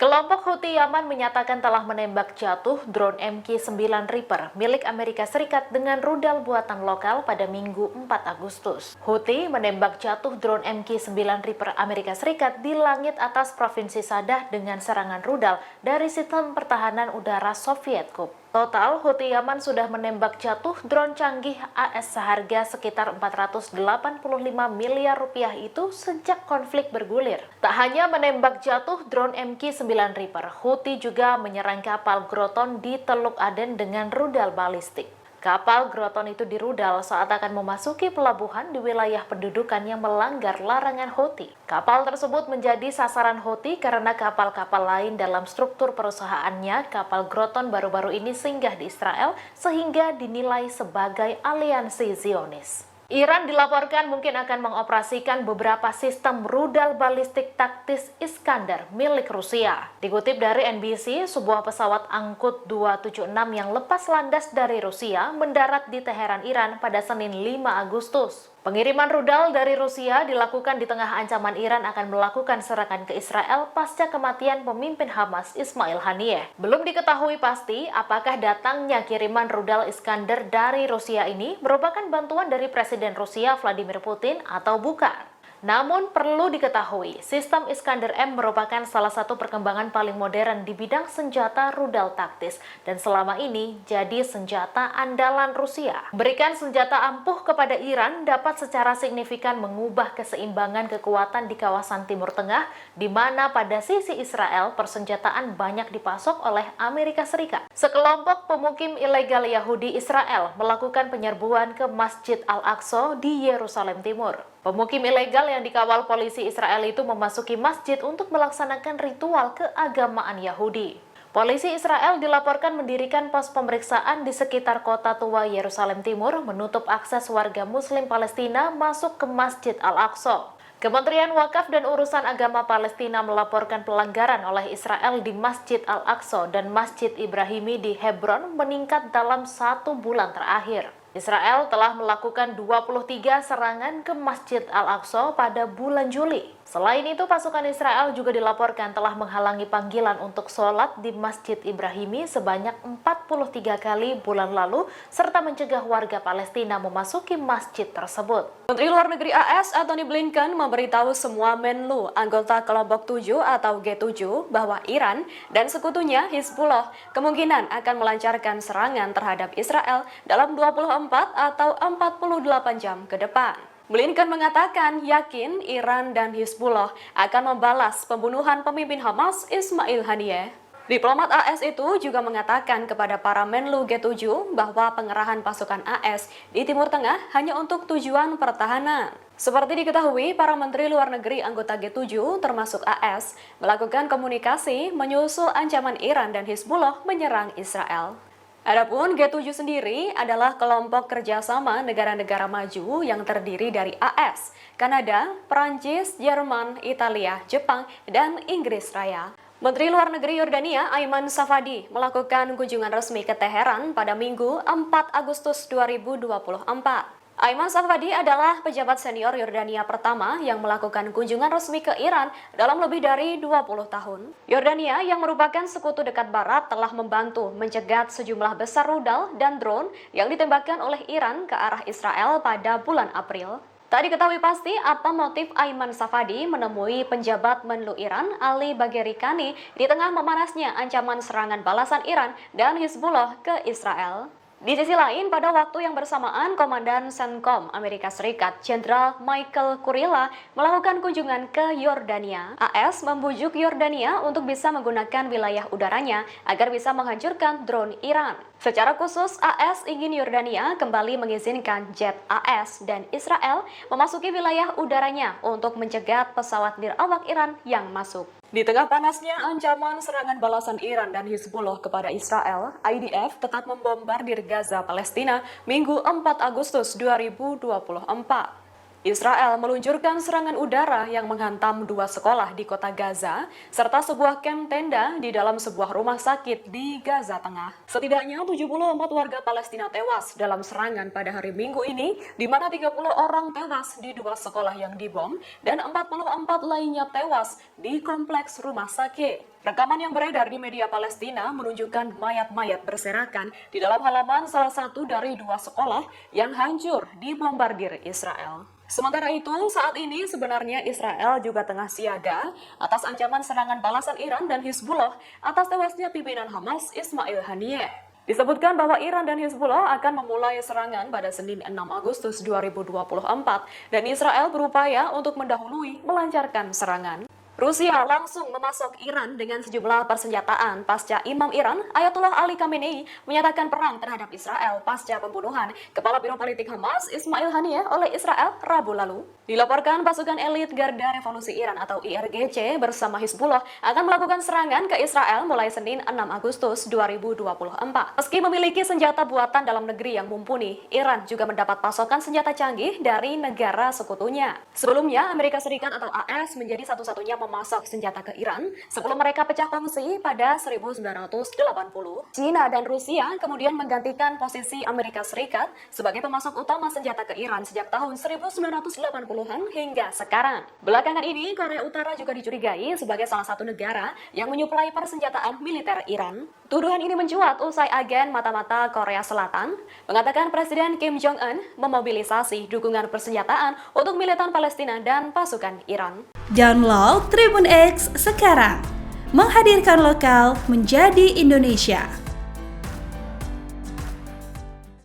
Kelompok Houthi Yaman menyatakan telah menembak jatuh drone MQ-9 Reaper milik Amerika Serikat dengan rudal buatan lokal pada Minggu 4 Agustus. Houthi menembak jatuh drone MQ-9 Reaper Amerika Serikat di langit atas Provinsi Sadah dengan serangan rudal dari sistem pertahanan udara Soviet Kup. Total, Houthi Yaman sudah menembak jatuh drone canggih AS seharga sekitar 485 miliar rupiah itu sejak konflik bergulir. Tak hanya menembak jatuh drone MQ-9 Reaper, Houthi juga menyerang kapal Groton di Teluk Aden dengan rudal balistik. Kapal Groton itu dirudal saat akan memasuki pelabuhan di wilayah pendudukan yang melanggar larangan Houthi. Kapal tersebut menjadi sasaran Houthi karena kapal-kapal lain dalam struktur perusahaannya, kapal Groton baru-baru ini singgah di Israel sehingga dinilai sebagai aliansi Zionis. Iran dilaporkan mungkin akan mengoperasikan beberapa sistem rudal balistik taktis Iskander milik Rusia. Dikutip dari NBC, sebuah pesawat angkut 276 yang lepas landas dari Rusia mendarat di Teheran, Iran pada Senin 5 Agustus. Pengiriman rudal dari Rusia dilakukan di tengah ancaman Iran akan melakukan serangan ke Israel pasca kematian pemimpin Hamas Ismail Haniyeh. Belum diketahui pasti apakah datangnya kiriman rudal Iskander dari Rusia ini merupakan bantuan dari Presiden Rusia Vladimir Putin atau bukan. Namun perlu diketahui, sistem Iskander M merupakan salah satu perkembangan paling modern di bidang senjata rudal taktis dan selama ini jadi senjata andalan Rusia. Berikan senjata ampuh kepada Iran dapat secara signifikan mengubah keseimbangan kekuatan di kawasan Timur Tengah, di mana pada sisi Israel persenjataan banyak dipasok oleh Amerika Serikat. Sekelompok pemukim ilegal Yahudi Israel melakukan penyerbuan ke Masjid Al-Aqsa di Yerusalem Timur. Pemukim ilegal yang dikawal polisi Israel itu memasuki masjid untuk melaksanakan ritual keagamaan Yahudi. Polisi Israel dilaporkan mendirikan pos pemeriksaan di sekitar kota tua Yerusalem Timur, menutup akses warga Muslim Palestina masuk ke Masjid Al-Aqsa. Kementerian Wakaf dan Urusan Agama Palestina melaporkan pelanggaran oleh Israel di Masjid Al-Aqsa dan Masjid Ibrahimi di Hebron meningkat dalam 1 bulan terakhir. Israel telah melakukan 23 serangan ke Masjid Al-Aqsa pada bulan Juli. Selain itu, pasukan Israel juga dilaporkan telah menghalangi panggilan untuk sholat di Masjid Ibrahimi sebanyak 43 kali bulan lalu, serta mencegah warga Palestina memasuki masjid tersebut. Menteri Luar Negeri AS Antony Blinken memberitahu semua Menlu anggota kelompok 7 atau G7 bahwa Iran dan sekutunya Hizbullah kemungkinan akan melancarkan serangan terhadap Israel dalam 24 atau 48 jam ke depan. Blinken mengatakan yakin Iran dan Hizbullah akan membalas pembunuhan pemimpin Hamas Ismail Haniyeh. Diplomat AS itu juga mengatakan kepada para Menlu G7 bahwa pengerahan pasukan AS di Timur Tengah hanya untuk tujuan pertahanan. Seperti diketahui, para Menteri Luar Negeri anggota G7 termasuk AS melakukan komunikasi menyusul ancaman Iran dan Hizbullah menyerang Israel. Adapun G7 sendiri adalah kelompok kerjasama negara-negara maju yang terdiri dari AS, Kanada, Perancis, Jerman, Italia, Jepang, dan Inggris Raya. Menteri Luar Negeri Yordania Ayman Safadi melakukan kunjungan resmi ke Teheran pada Minggu 4 Agustus 2024. Ayman Safadi adalah pejabat senior Yordania pertama yang melakukan kunjungan resmi ke Iran dalam lebih dari 20 tahun. Yordania yang merupakan sekutu dekat barat telah membantu mencegat sejumlah besar rudal dan drone yang ditembakkan oleh Iran ke arah Israel pada bulan April. Tak diketahui pasti apa motif Ayman Safadi menemui penjabat Menlu Iran Ali Bagheri Kani di tengah memanasnya ancaman serangan balasan Iran dan Hizbullah ke Israel. Di sisi lain, pada waktu yang bersamaan, Komandan CENTCOM Amerika Serikat, Jenderal Michael Kurilla, melakukan kunjungan ke Yordania. AS membujuk Yordania untuk bisa menggunakan wilayah udaranya agar bisa menghancurkan drone Iran. Secara khusus, AS ingin Yordania kembali mengizinkan jet AS dan Israel memasuki wilayah udaranya untuk mencegat pesawat nirawak Iran yang masuk. Di tengah panasnya ancaman serangan balasan Iran dan Hizbullah kepada Israel, IDF tetap membombardir Gaza, Palestina, Minggu 4 Agustus 2024. Israel meluncurkan serangan udara yang menghantam 2 sekolah di kota Gaza, serta sebuah kamp tenda di dalam sebuah rumah sakit di Gaza Tengah. Setidaknya 74 warga Palestina tewas dalam serangan pada hari Minggu ini, di mana 30 orang tewas di 2 sekolah yang dibom, dan 44 lainnya tewas di kompleks rumah sakit. Rekaman yang beredar di media Palestina menunjukkan mayat-mayat berserakan di dalam halaman salah satu dari 2 sekolah yang hancur dibombardir Israel. Sementara itu, saat ini sebenarnya Israel juga tengah siaga atas ancaman serangan balasan Iran dan Hizbullah atas tewasnya pimpinan Hamas Ismail Haniyeh. Disebutkan bahwa Iran dan Hizbullah akan memulai serangan pada Senin 6 Agustus 2024 dan Israel berupaya untuk mendahului melancarkan serangan. Rusia langsung memasok Iran dengan sejumlah persenjataan pasca Imam Iran Ayatollah Ali Khamenei menyatakan perang terhadap Israel pasca pembunuhan Kepala Biro Politik Hamas Ismail Haniyeh oleh Israel Rabu lalu. Dilaporkan pasukan elit Garda Revolusi Iran atau IRGC bersama Hizbullah akan melakukan serangan ke Israel mulai Senin 6 Agustus 2024. Meski memiliki senjata buatan dalam negeri yang mumpuni, Iran juga mendapat pasokan senjata canggih dari negara sekutunya. Sebelumnya, Amerika Serikat atau AS menjadi satu-satunya memasok senjata ke Iran sebelum mereka pecah kongsi pada 1980. China dan Rusia kemudian menggantikan posisi Amerika Serikat sebagai pemasok utama senjata ke Iran sejak tahun 1980-an hingga sekarang. Belakangan ini, Korea Utara juga dicurigai sebagai salah satu negara yang menyuplai persenjataan militer Iran. Tuduhan ini mencuat usai agen mata-mata Korea Selatan mengatakan Presiden Kim Jong-un memobilisasi dukungan persenjataan untuk militan Palestina dan pasukan Iran. Download Tribun X sekarang, menghadirkan lokal menjadi Indonesia.